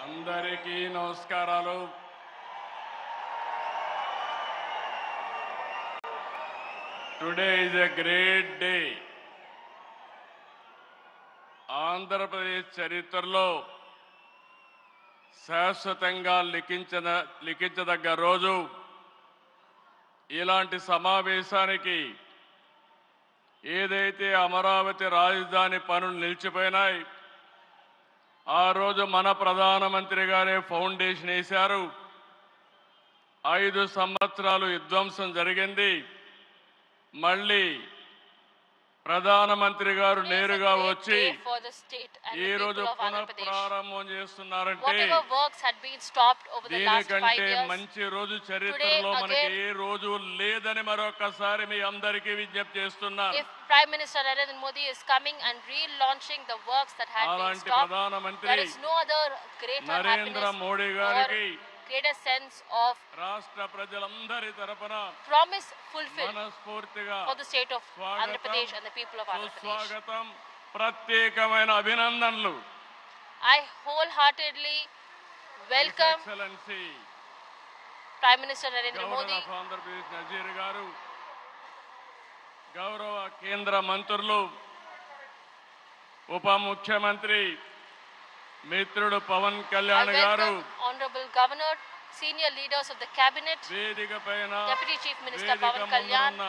అందరికీ నమస్కారాలు. Today is a great day. Andhra Pradesh చరిత్రలో శాశ్వతంగా లిఖించదగ్గ రోజు. ఇలాంటి సమావేశానికి ఏదైతే అమరావతి రాజధాని పనులు నిలిచిపోయినాయి, ఆ రోజు మన ప్రధానమంత్రి గారే ఫౌండేషన్ వేశారు. 5 సంవత్సరాలు విధ్వంసం జరిగింది. మళ్ళీ ప్రధానమంత్రి గారు నేరుగా వచ్చి ఈ రోజు పునఃప్రారంభం చేస్తున్నారంటే దీనికంటే మంచి రోజు చరిత్రలో మనకి ఏ రోజు లేదని మరొకసారి మీ అందరికీ విజ్ఞప్తి చేస్తున్నాను. Prime Minister Narendra Modi is coming and relaunching the works that had been stopped. There is no other greater Narendra Modi గారికి greater sense of రాష్ట్ర ప్రజలందరి తరపున promise fulfilled మనస్ఫూర్తిగా for the state of Andhra Pradesh and the people of Andhra Pradesh. స్వాగతం, ప్రత్యేకమైన అభినందనలు. I wholeheartedly welcome excellency Prime Minister Narendra governor Modi, of Andhra Pradesh Nazeer garu, గౌరవ కేంద్ర మంత్రులు, ఉప ముఖ్యమంత్రి మిత్రుడు పవన్ I కళ్యాణ్ గారు, welcome Honorable Governor, senior leaders of the cabinet, వేదిక పైన Deputy Chief Minister వేదిక Pawan Kalyan, ముందున్న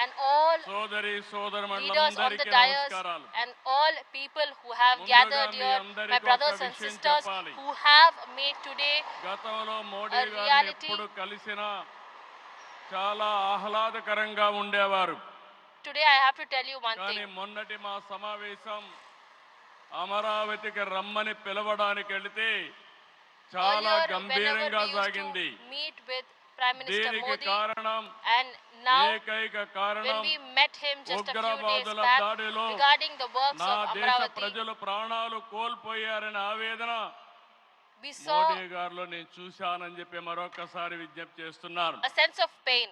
and all సోదరి leaders on the సోదరులందరికీ dais నమస్కారాలు. and all people who have ముందుగా gathered మీ here, అందరికీ my ఒక brothers and విషయం sisters చెప్పాలి. who have made today గతంలో మోడీ a గారిని reality. ఎప్పుడు కలిసినా చాలా ఆహ్లాదకరంగా ఉండేవారు. Today I have to tell you one కానీ thing. మొన్నటి మా సమావేశం అమరావతికి రమ్మని పిలవడానికి వెళితే చాలా Earlier, whenever గంభీరంగా we used సాగింది. to meet with Prime Minister దీనికి Modi, కారణం and now ఏకైక when కారణం we met him just a few days ఉగ్రవాదుల back దాడిలో regarding the works నా of దేశ Amravati, ప్రజలు ప్రాణాలు కోల్పోయారనే ఆవేదన we saw మోడీ గారిలో నేను చూశానని చెప్పి మరొకసారి విజ్ఞప్తి చేస్తున్నాను. a sense of pain.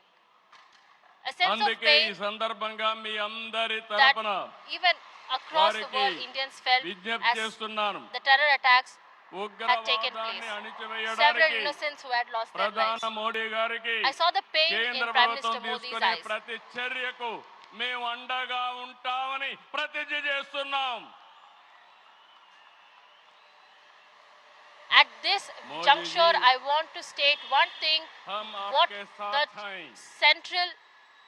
A sense of అందుకే ఈ pain సందర్భంగా మీ అందరి that తరపున even across the వారికి world Indians felt విజ్ఞప్తి as చేస్తున్నాను. the terror attacks taken ఉగ్రవాదాన్ని place. Several అణిచివేయడానికి innocents who had lost their ప్రధాన lives. మోడీ గారికి I saw the pain in కేంద్ర Prime ప్రభుత్వం Minister Modi's తీసుకునే eyes. ప్రతి చర్యకు మేము అండగా ఉంటామని ప్రతిజ్ఞ చేస్తున్నాం. At this Modi juncture, ji, I want to state one thing: हम what आपके the साथ हैं. central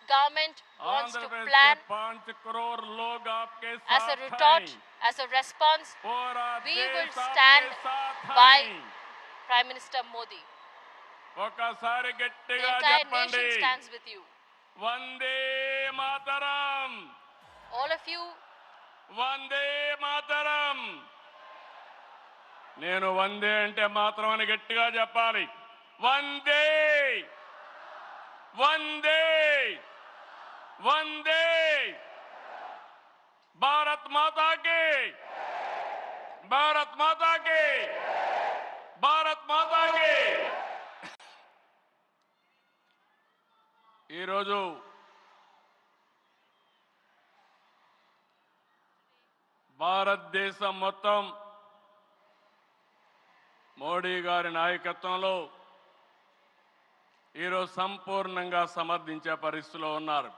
government wants to Andhra Pradesh plan के 5 करोड़ लोग आपके as a साथ retort, हैं. as a response. पूरा we देश will आपके stand साथ by हैं. Prime Minister Modi. ఒకసారి The గట్టిగా entire చెప్పండి. nation stands with you. Vande Mataram, All of you, Vande Mataram. నేను వందే అంటే మాత్రం అని గట్టిగా చెప్పాలి. వందే, వందే, వందే. భారత్ మాతా కి, భారత్ మాతా కి, భారత్ మాతా కి. ఈరోజు భారతదేశం మొత్తం మోడీ గారి నాయకత్వంలో ఈరోజు సంపూర్ణంగా సమర్థించే పరిస్థితిలో ఉన్నారు.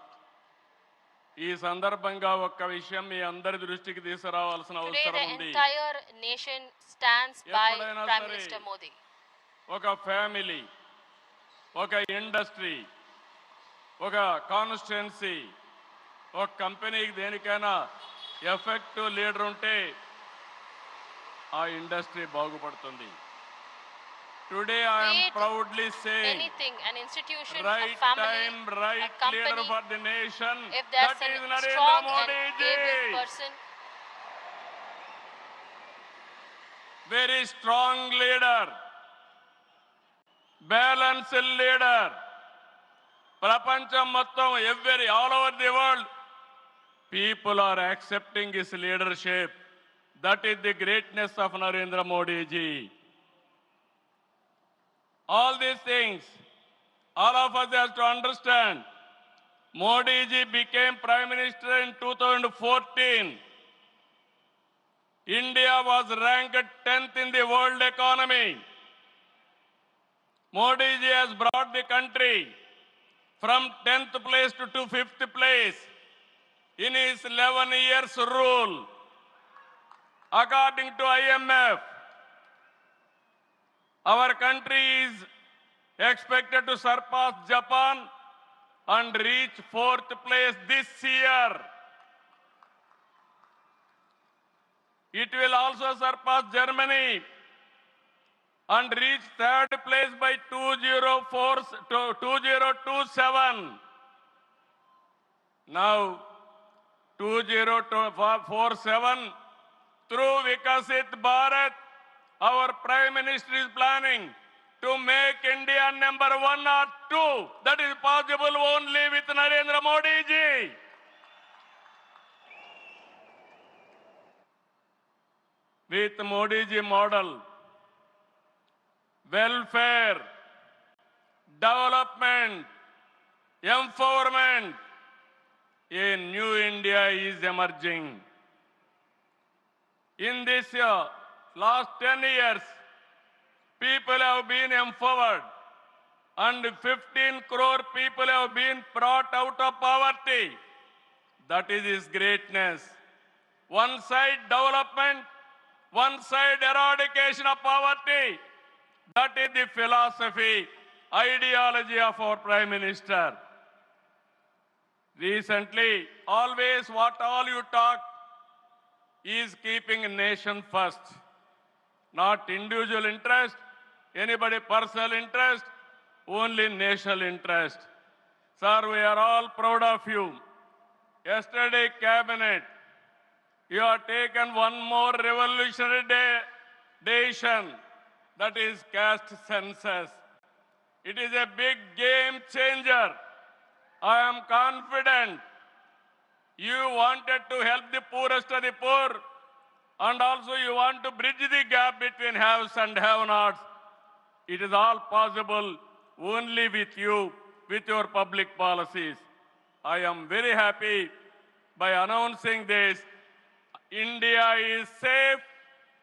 ఈ సందర్భంగా ఒక్క విషయం మీ అందరి దృష్టికి తీసుకురావాల్సిన today అవసరం the ఉంది. entire nation stands by ఎప్పుడైనా Prime సరే Minister Modi. ఒక ఫ్యామిలీ, ఒక ఇండస్ట్రీ, ఒక కాన్స్టిట్యున్సీ, ఒక కంపెనీకి దేనికైనా ఎఫెక్టివ్ లీడర్ ఉంటే ఆ ఇండస్ట్రీ బాగుపడుతుంది. Today I Be am it proudly saying Anything, an institution, a right family, time, a right leader company, for the nation. if there's That a is Narendra strong and Modi able ji. person, Very strong leader, balanced leader. ప్రపంచం మొత్తం all over the world people are accepting his leadership. That is the greatness of Narendra Modi ji. All these things, all of us have to understand. Modi ji became Prime Minister in 2014. India was ranked 10th in the world economy. Modi ji has brought the country from 10th place to 5th place in his 11 years rule. According to IMF, our country is expected to surpass Japan and reach 4th place this year. It will also surpass Germany and reach 3rd place by 2027. Now, 2047, through Vikasit Bharat, our Prime Minister is planning to make India number 1 or 2. That is possible only with Narendra Modi ji. With Modi ji model, welfare, development, empowerment, a new India is emerging. In this last 10 years, people have been empowered and 15 crore people have been brought out of poverty. That is his greatness. One side development, one side eradication of poverty. That is the philosophy, ideology of our Prime Minister. Recently, always what all you talk is keeping a nation first. Not individual interest, anybody personal interest, only national interest. Sir, we are all proud of you. Yesterday, Cabinet, you have taken one more revolutionary decision, that is caste census. It is a big game changer. I am confident you wanted to help the poorest of the poor, and also you want to bridge the gap between haves and have-nots. It is all possible only with you, with your public policies. I am very happy by announcing this. India is safe.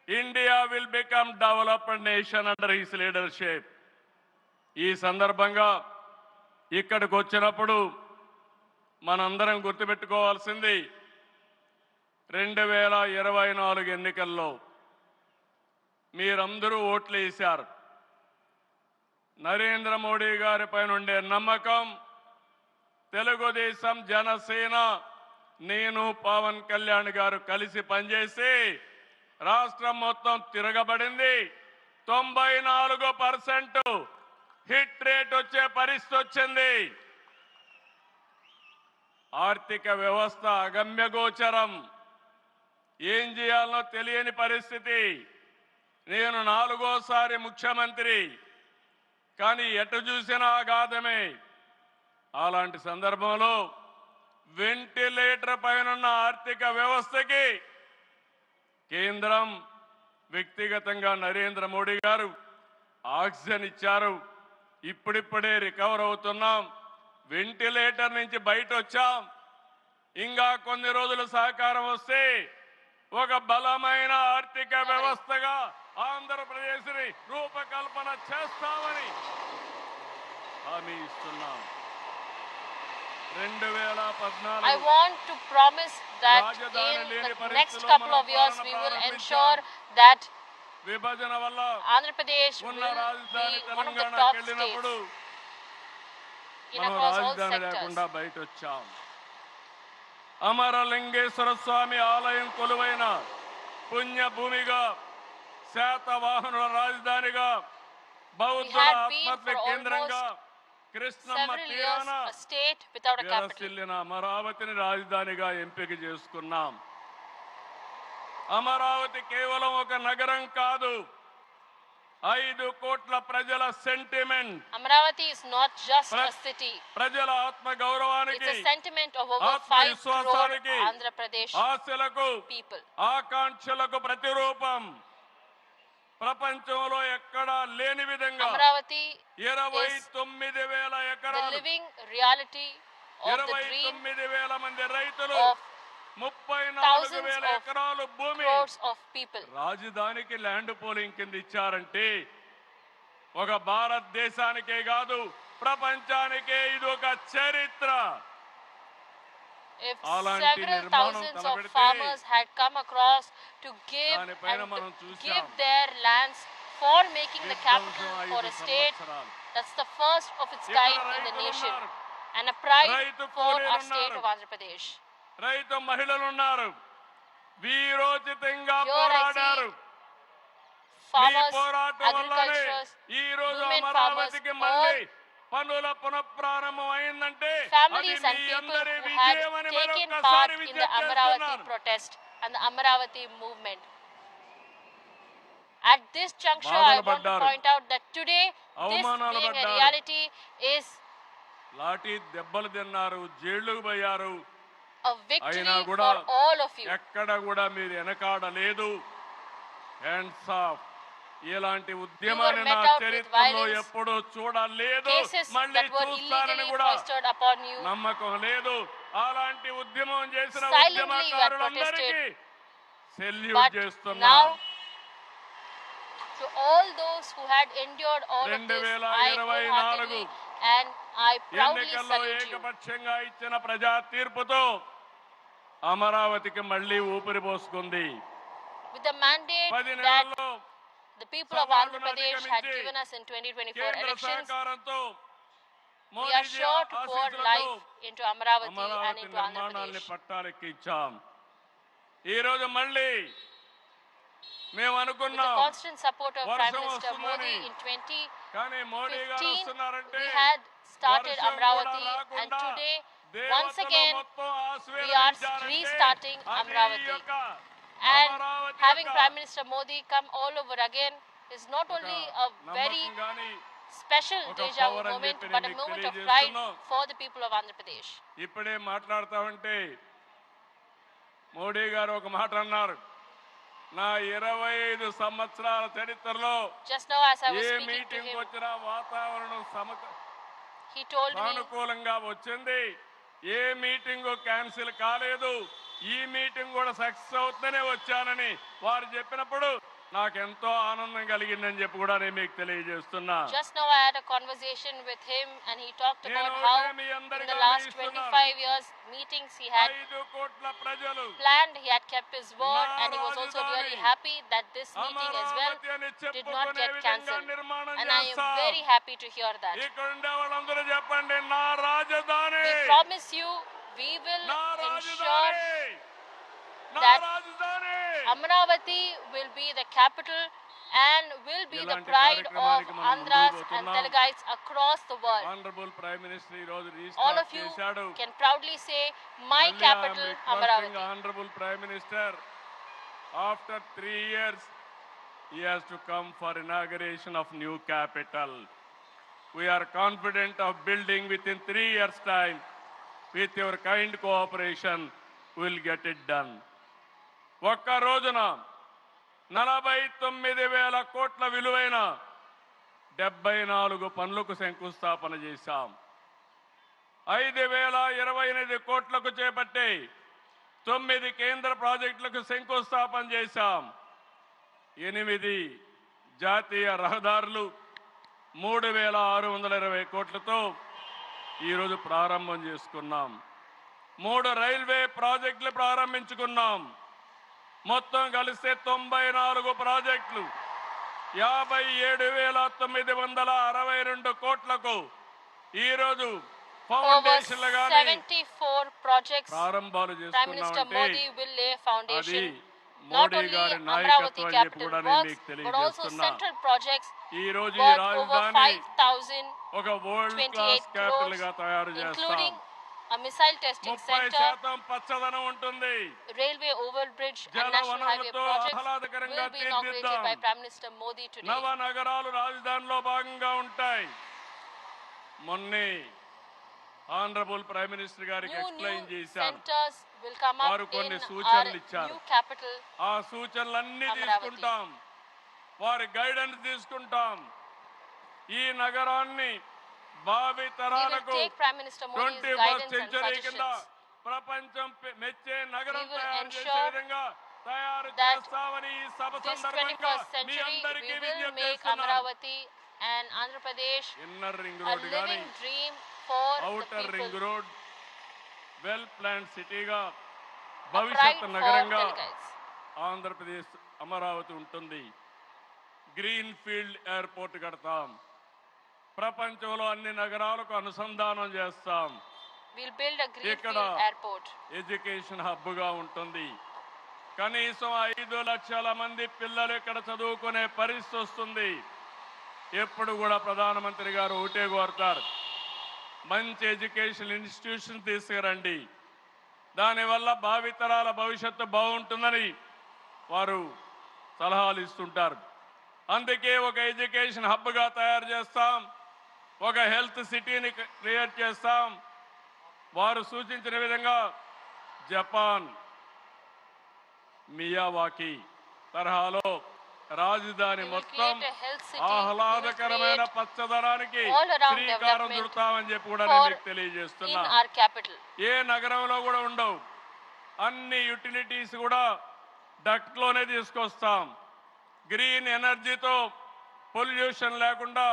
India will become developed nation under his leadership. ఈ సందర్భంగా ఇక్కడికి వచ్చినప్పుడు మనందరం గుర్తుపెట్టుకోవాల్సింది 2024 ఎన్నికల్లో మీరందరూ ఓట్లు వేశారు. నరేంద్ర మోడీ గారి పైన ఉండే నమ్మకం, తెలుగుదేశం, జనసేన, నేను, పవన్ కళ్యాణ్ గారు కలిసి పనిచేసి రాష్ట్రం మొత్తం తిరగబడింది. 94% హిట్ రేట్ వచ్చే పరిస్థితి వచ్చింది. ఆర్థిక వ్యవస్థ అగమ్యగోచరం, ఏం చేయాలనో తెలియని పరిస్థితి. నేను 4వసారి ముఖ్యమంత్రి, కానీ ఎటు చూసినా ఆఘాతమే. అలాంటి సందర్భంలో వెంటిలేటర్ పైనున్న ఆర్థిక వ్యవస్థకి కేంద్రం, వ్యక్తిగతంగా నరేంద్ర మోడీ గారు ఆక్సిజన్ ఇచ్చారు. ఇప్పుడిప్పుడే రికవర్ అవుతున్నాం. వెంటిలేటర్ నుంచి బయట వచ్చాం. ఇంకా కొన్ని రోజులు సహకారం వస్తే ఒక బలమైన ఆర్థిక వ్యవస్థగా ఆంధ్రప్రదేశ్ని రూపకల్పన చేస్తామని హామీ ఇస్తున్నాం. 2014 I want to promise that in the next couple of years we will ensure that విభజన వల్ల Andhra Pradesh will be one of the top states in across all sectors. బయట వచ్చాం. అమరలింగేశ్వర స్వామి ఆలయం కొలువైన పుణ్యభూమిగా, శాతవాహనుల రాజధానిగా, బౌద్ధుల ఆత్మహత్య కేంద్రంగా, కృష్ణమ్మ తీరాన విలసిల్లిన అమరావతిని రాజధానిగా ఎంపిక చేసుకున్నాం. అమరావతి కేవలం ఒక నగరం కాదు, 5 కోట్ల ప్రజల sentiment. Amaravati is not just a city. ప్రజల ఆత్మ గౌరవానికి, it's a sentiment of over 5 crore Andhra Pradesh ఆశలకు, people. ఆకాంక్షలకు ప్రతిరూపం. ప్రపంచంలో ఎక్కడా లేని విధంగా Amaravati 29,000 ఎకరాలు, the living reality of the dream 29,000 మంది రైతులు, of thousands 34,000 of ఎకరాలు భూమి crores of people. రాజధానికి ల్యాండ్ పోలింగ్ కింద ఇచ్చారంటే ఒక భారతదేశానికే కాదు ప్రపంచానికే ఇది ఒక చరిత్ర. If several thousands of farmers had come across to give their lands for making the capital for a state, that's the first of its kind in the nation and a pride for our state of Andhra Pradesh. రైతు మహిళలు ఉన్నారు, వీరోచితంగా పోరాడారు. Farmers, agriculturists, women farmers, all పనుల పునఃప్రారంభం అయిందంటే families and people who had taken part in the Amaravati protest and the Amaravati movement. At this juncture, I want to point out that today, this being a reality is lathi దెబ్బలు తిన్నారు, జైళ్లకు పోయారు. a victory for all of you. ఎక్కడ కూడా మీరు వెనకాడలేదు. Hands of. ఇలాంటి ఉద్యమాన్ని నా చరిత్రలో ఎప్పుడూ చూడలేదు, మళ్ళీ చూస్తారని కూడా నమ్మకం లేదు. అలాంటి ఉద్యమం చేసిన ఉద్యమకారులందరికీ సెల్యూట్ చేస్తున్నా. To all those who had endured all of this, I wholeheartedly and I proudly salute you. ఏకపక్షంగా ఇచ్చిన ప్రజా తీర్పుతో అమరావతికి మళ్ళీ ఊపిరి పోసుకుంది. With the mandate that the people of Andhra Pradesh had given us in 2024 elections, we are sure to pour life into Amaravati and into Andhra Pradesh. పట్టాలెక్కించాం. ఈ రోజు మళ్ళీ మేము With the అనుకున్నాం constant support of Prime Minister Modi in కానీ మోడీ గారు 2015, వస్తున్నారంటే we had started Amaravati, and today, once again, we are restarting Amaravati. And having Prime Minister Modi come all over again is not only a very special deja vu moment, but a moment of pride for the people of Andhra Pradesh. ఇప్పుడే మాట్లాడుతా ఉంటే మోడీ గారు ఒక మాట అన్నారు, నా 25 సంవత్సరాల చరిత్రలో Just now, as I was A speaking to meeting him, వచ్చినా వాతావరణం he told me, సానుకూలంగా వచ్చింది, ఏ మీటింగ్ క్యాన్సిల్ కాలేదు, ఈ మీటింగ్ కూడా సక్సెస్ అవుతుందనే వచ్చానని వారు చెప్పినప్పుడు నాకెంతో ఆనందం కలిగిందని చెప్పి కూడా నేను మీకు తెలియజేస్తున్నా. Just now I had a conversation with him and he talked about how in the last 25 years meetings he had 5 కోట్ల ప్రజలు planned, he had kept his word, and he was also really happy that this meeting as well did not get cancelled, and I am very happy to hear that. ఇక్కడ ఉండే వాళ్ళందరూ చెప్పండి, నా రాజధాని, We promise you we will ensure that Amaravati will be the capital and will be the pride of Andhras and Telagaites across the world. Honorable Prime Minister ఈ రోజు All of you can proudly say, my capital Amaravati. Honorable Prime Minister, after 3 years he has to come for inauguration of new capital. We are confident of building within 3 years time. With your kind cooperation we will get it done. ఒక్క రోజున 49,000 కోట్ల విలువైన 74 పనులకు శంకుస్థాపన చేశాం. 5,028 కోట్లకు చేపట్టే 9 కేంద్ర ప్రాజెక్టులకు శంకుస్థాపన చేశాం. 8 జాతీయ రహదారులు 3,620 కోట్లతో ఈరోజు ప్రారంభం చేసుకున్నాం. 3 రైల్వే ప్రాజెక్టులు ప్రారంభించుకున్నాం. మొత్తం కలిస్తే 94 ప్రాజెక్టులు 57,962 కోట్లకు ఈరోజు ఫౌండేషన్లు గాని 74 projects ప్రారంభాలు Prime Minister చేస్తున్నామంటే Modi will lay foundation. Not Modi only గారి Amaravati నాయకత్వం అని చెప్పి capital కూడా నేను works, మీకు but also తెలియజేస్తున్నా. central projects ఈ రోజు ఈ worth over రాజధాని 5,000, ఒక వరల్డ్ 28 క్లాస్ క్యాపిటల్ crores, గా తయారు చేస్తాం. including a missile testing 30% center, పచ్చదనం ఉంటుంది. railway overbridge and జల national highway వనరులతో projects ఆహ్లాదకరంగా will be inaugurated తీర్చిదిద్దాం. by Prime Minister Modi today. నవ నగరాలు రాజధానిలో భాగంగా ఉంటాయి. మొన్నే ఆనరబుల్ ప్రైమ్ మినిస్టర్ గారికి New ఎక్స్ప్లెయిన్ చేశాను. centers will come up వారు in కొన్ని our సూచనలు ఇచ్చారు. new capital. ఆ సూచనలన్నీ అమరావతి. తీసుకుంటాం, వారి గైడెన్స్ తీసుకుంటాం. ఈ నగరాన్ని భావి We will తరాలకు take Prime Minister Modi's 21st guidance and century కింద suggestions. ప్రపంచం మెచ్చే నగరం We will తయారు చేసే ensure విధంగా తయారు that చేస్తామని ఈ సభ this సందర్భంగా 21st మీ century అందరికీ we will విజ్ఞప్తి make చేస్తున్నాను. Amaravati and Andhra Pradesh inner ring a road గాని living dream for the outer ring people, road well plan సిటీగా a pride భవిష్యత్ for నగరంగా Telgais. ఆంధ్రప్రదేశ్ అమరావతి ఉంటుంది. గ్రీన్ ఫీల్డ్ ఎయిర్పోర్ట్ కడతాం. ప్రపంచంలో అన్ని నగరాలకు అనుసంధానం చేస్తాం. We'll build a greenfield Ikkada airport. Education హబ్గా ఉంటుంది. కనీసం 5 లక్షల మంది పిల్లలు ఇక్కడ చదువుకునే పరిస్థితి వస్తుంది. ఎప్పుడు కూడా ప్రధానమంత్రి గారు ఒకటే కోరుతారు, మంచి ఎడ్యుకేషన్ ఇన్స్టిట్యూషన్ తీసుకురండి, దానివల్ల భావితరాల భవిష్యత్తు బాగుంటుందని వారు సలహాలు ఇస్తుంటారు. అందుకే ఒక ఎడ్యుకేషన్ హబ్గా తయారు చేస్తాం, ఒక హెల్త్ సిటీని క్రియేట్ చేస్తాం. వారు సూచించిన విధంగా జపాన్ మియావాకి తరహాలో రాజధాని We will మొత్తం create a health city. ఆహ్లాదకరమైన We will పచ్చదనానికి all around శ్రీకారం development చుడతామని చెప్పి కూడా for- నేను మీకు in తెలియజేస్తున్నా. our capital. ఏ నగరంలో కూడా ఉండవు. అన్ని యుటిలిటీస్ కూడా డక్ట్ లోనే తీసుకొస్తాం. గ్రీన్ ఎనర్జీతో పొల్యూషన్ లేకుండా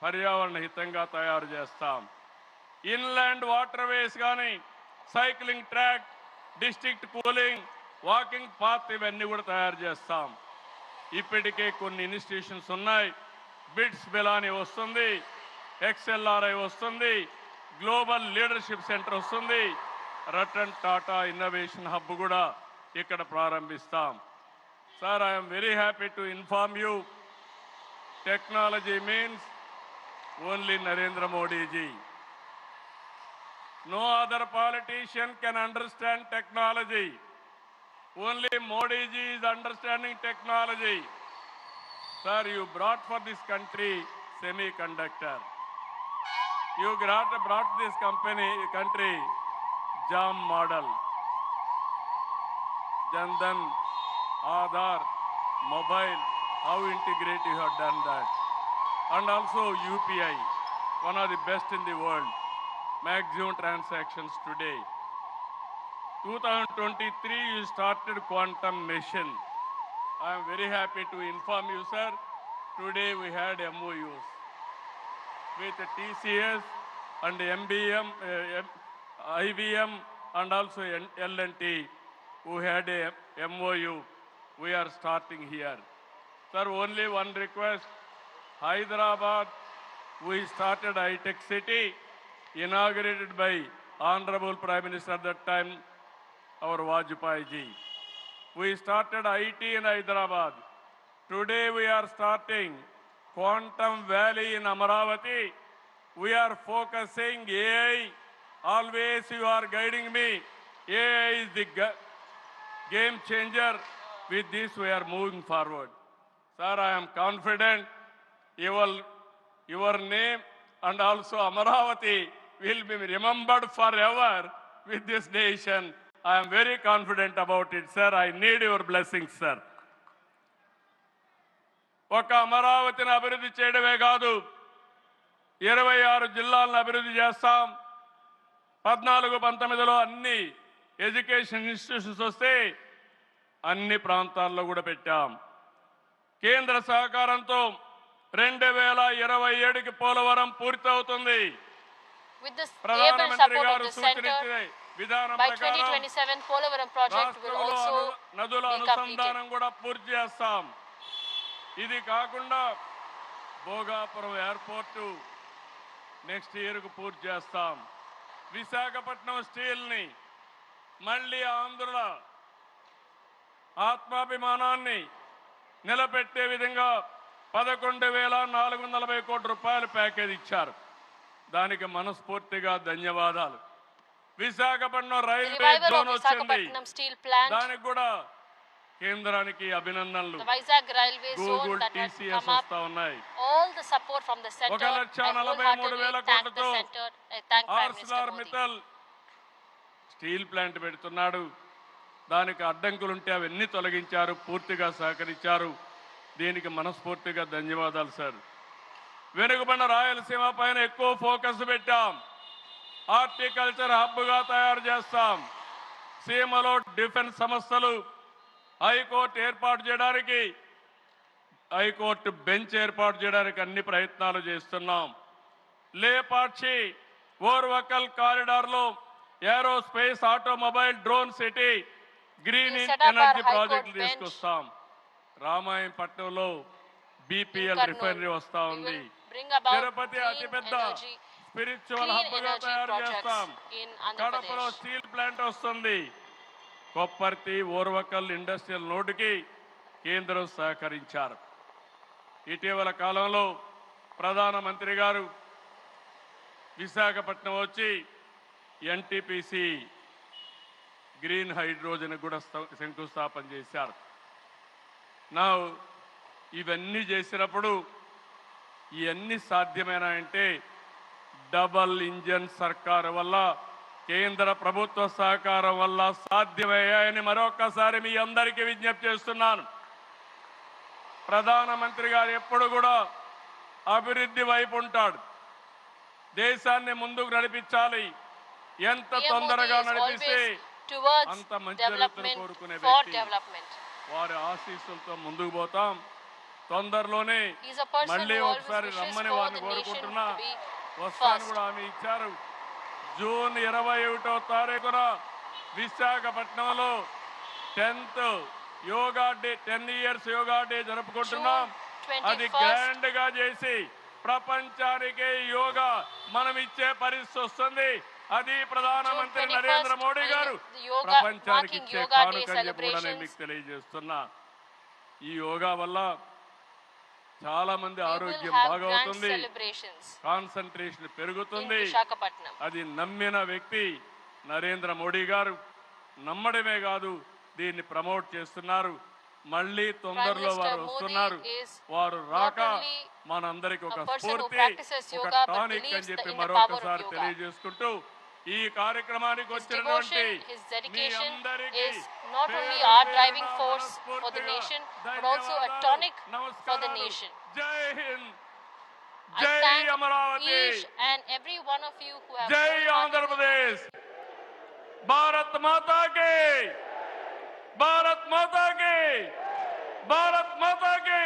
పర్యావరణ హితంగా తయారు చేస్తాం. ఇన్లాండ్ వాటర్ వేస్ కానీ, cycling track, district cooling, walking path ఇవన్నీ కూడా తయారు చేస్తాం. ఇప్పటికే కొన్ని ఇన్స్టిట్యూషన్స్ ఉన్నాయి. బిట్స్ బిలాని వస్తుంది, XLRI వస్తుంది, గ్లోబల్ లీడర్షిప్ సెంటర్ వస్తుంది, రతన్ టాటా ఇన్నోవేషన్ హబ్ కూడా ఇక్కడ ప్రారంభిస్తాం. Sir, I'm very happy to inform you, technology means only Narendra Modiji. No other politician can understand technology. Only Modi ji is understanding technology. Sir, you brought for this country semiconductor. You brought this country JAM model. Jandan, Aadhaar, mobile, how integrate you have done that. And also UPI, one of the best in the world. Maximum transactions today. 2023 you started quantum mission. I am very happy to inform you, sir. Today we had MOUs with TCS and MBM, IBM and also L&T who had a MOU. We are starting here. Sir, only one request. Hyderabad, we started high-tech city, inaugurated by Honorable Prime Minister at that time, our Vajpayee ji. We started IT in Hyderabad. Today we are starting Quantum Valley in Amaravati. We are focusing AI. Always you are guiding me. AI is the game changer. With this we are moving forward. Sir, I am confident your name and also Amaravati will be remembered forever with this nation. I am very confident about it, sir. I need your blessings, sir. ఒక అమరావతిని అభివృద్ధి చేయడమే కాదు, 26 జిల్లాలను అభివృద్ధి చేస్తాం. 14-19లో అన్ని education institutions వస్తే అన్ని ప్రాంతాల్లో కూడా పెట్టాం. కేంద్ర సహకారంతో 2027కి పోలవరం పూర్తవుతుంది. With the able ప్రధానమంత్రి support of గారు the center, సూచించే విధానం by ప్రకారం 2027 Polavaram project will రాష్ట్రంలో also నదుల be completed. అనుసంధానం కూడా పూర్తి చేస్తాం. ఇది కాకుండా భోగాపురం ఎయిర్పోర్టు నెక్స్ట్ ఇయర్కు పూర్తి చేస్తాం. విశాఖపట్నం స్టీల్ని మళ్ళీ ఆంధ్రుల ఆత్మాభిమానాన్ని నిలబెట్టే విధంగా 11,440 కోట్ల రూపాయల ప్యాకేజ్ ఇచ్చారు. దానికి మనస్ఫూర్తిగా ధన్యవాదాలు. Visakhapatnam The railway revival zone of వచ్చింది, Visakhapatnam steel plant, దానికి కూడా కేంద్రానికి అభినందనలు. the Vizag railway Google zone that has TCS come up, వస్తా ఉన్నాయి. all the support from the center. I 1,43,000 wholeheartedly thank the కోట్లతో center. I thank Prime Minister Arcelor Modi. Mittal steel plant పెడుతున్నాడు. దానికి అడ్డంకులుంటే అవన్నీ తొలగించారు, పూర్తిగా సహకరించారు. దీనికి మనస్ఫూర్తిగా ధన్యవాదాలు సార్. వెనుకబడిన రాయలసీమ పైన ఎక్కువ ఫోకస్ పెట్టాం. హార్టికల్చర్ హబ్గా తయారు చేస్తాం. సీమలో డిఫెన్స్ సంస్థలు హైకోర్టు ఏర్పాటు చేయడానికి, హైకోర్టు బెంచ్ ఏర్పాటు చేయడానికి అన్ని ప్రయత్నాలు చేస్తున్నాం. లేపాక్షి ఓర్వకల్ కారిడార్లో aerospace, automobile, drone city, green energy ప్రాజెక్టులు తీసుకొస్తాం. రామాయంపట్నంలో బీపీఎల్ రిఫైనరీ వస్తా ఉంది. తిరుపతి అతిపెద్ద స్పిరిచువల్ హబ్గా తయారు చేస్తాం. కడపలో స్టీల్ ప్లాంట్ వస్తుంది. కొప్పర్తి ఓర్వకల్ ఇండస్ట్రియల్ నోటుకి కేంద్రం సహకరించారు. ఇటీవల కాలంలో ప్రధానమంత్రి గారు విశాఖపట్నం వచ్చి ఎన్టీపీసీ గ్రీన్ హైడ్రోజన్ కూడా శంకుస్థాపన చేశారు. నా ఇవన్నీ చేసినప్పుడు ఇవన్నీ సాధ్యమేనా అంటే డబల్ ఇంజన్ సర్కారు వల్ల, కేంద్ర ప్రభుత్వ సహకారం వల్ల సాధ్యమయ్యాయని మరొకసారి మీ అందరికీ విజ్ఞప్తి చేస్తున్నాను. ప్రధానమంత్రి గారు ఎప్పుడు కూడా అభివృద్ధి వైపు ఉంటాడు. దేశాన్ని ముందుకు నడిపించాలి. ఎంత తొందరగా నడిపిస్తే అంత మంచి జరుగుతుంది కోరుకునే వ్యక్తి. వారి ఆశీస్సులతో ముందుకు పోతాం. తొందరలోనే మళ్ళీ ఒకసారి రమ్మని వారిని కోరుకుంటున్నా. వస్తాను కూడా హామీ ఇచ్చారు. జూన్ 21వ తారీఖున విశాఖపట్నంలో 10th yoga day, 10 years yoga day జరుపుకుంటున్నాం. అది గ్రాండ్ గా చేసి ప్రపంచానికి యోగా మనం ఇచ్చే పరిస్థితి వస్తుంది. అది ప్రధానమంత్రి నరేంద్ర మోడీ గారు ప్రపంచానికి ఇచ్చే కానుకని కూడా నేను మీకు తెలియజేస్తున్నా. ఈ యోగా వల్ల చాలా మంది ఆరోగ్యం బాగవుతుంది, కాన్సంట్రేషన్ పెరుగుతుంది. అది నమ్మిన వ్యక్తి నరేంద్ర మోడీ గారు. నమ్మడమే కాదు, దీన్ని ప్రమోట్ చేస్తున్నారు. మళ్ళీ తొందరలో వారు వస్తున్నారు. వారు రాక మనందరికి ఒక స్ఫూర్తి, ఒక టానిక్ అని చెప్పి మరొకసారి తెలియజేసుకుంటూ ఈ కార్యక్రమానికి వచ్చినటువంటి మీ అందరికీ not only our driving force for the nation but also a tonic for the nation. జై హింద్, I జై thank Amaravati, each and every one of you who have జై ఆంధ్రప్రదేశ్. భారత్ మాతా కి, భారత్ మాతా కి, భారత్ మాతా కి.